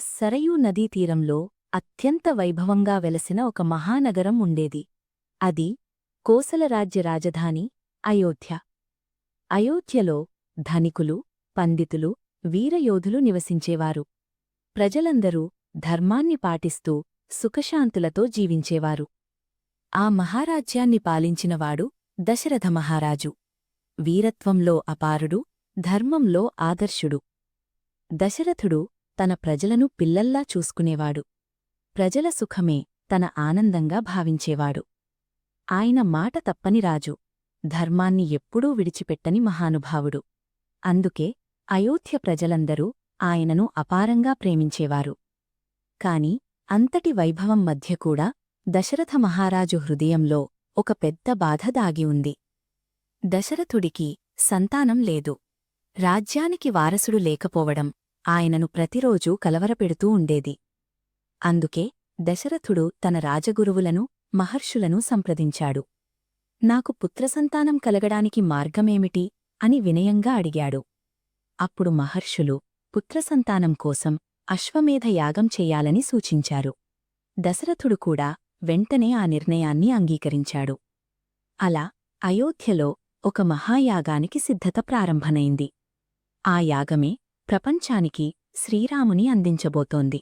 సరయూ నదీతీరంలో అత్యంత వైభవంగా వెలసిన ఒక మహానగరం ఉండేది. అది కోసలరాజ్య రాజధాని అయోధ్య. అయోధ్యలో ధనికులు, పండితులు, వీరయోధులు నివసించేవారు. ప్రజలందరూ ధర్మాన్ని పాటిస్తూ సుఖశాంతులతో జీవించేవారు. ఆ మహారాజ్యాన్ని పాలించినవాడు దశరథ మహారాజు. వీరత్వంలో అపారుడు, ధర్మంలో ఆదర్శుడు. దశరథుడు తన ప్రజలను పిల్లల్లా చూసుకునేవాడు. ప్రజల సుఖమే తన ఆనందంగా భావించేవాడు. ఆయన మాట తప్పని రాజు, ధర్మాన్ని ఎప్పుడూ విడిచిపెట్టని మహానుభావుడు. అందుకే అయోధ్య ప్రజలందరూ ఆయనను అపారంగా ప్రేమించేవారు. కాని అంతటి వైభవం మధ్య కూడా దశరథ మహారాజు హృదయంలో ఒక పెద్ద బాధ దాగి ఉంది. దశరథుడికి సంతానం లేదు. రాజ్యానికి వారసుడు లేకపోవడం ఆయనను ప్రతిరోజూ కలవరపెడుతూ ఉండేది. అందుకే దశరథుడు తన రాజగురువులను, మహర్షులను సంప్రదించాడు. నాకు పుత్రసంతానం కలగడానికి మార్గమేమిటి అని వినయంగా అడిగాడు. అప్పుడు మహర్షులు పుత్రసంతానం కోసం అశ్వమేధ యాగం చెయ్యాలని సూచించారు. దశరథుడు కూడా వెంటనే ఆ నిర్ణయాన్ని అంగీకరించాడు. అలా అయోధ్యలో ఒక మహాయాగానికి సిద్ధత ప్రారంభమైంది. ఆ యాగమే ప్రపంచానికి శ్రీరాముని అందించబోతోంది.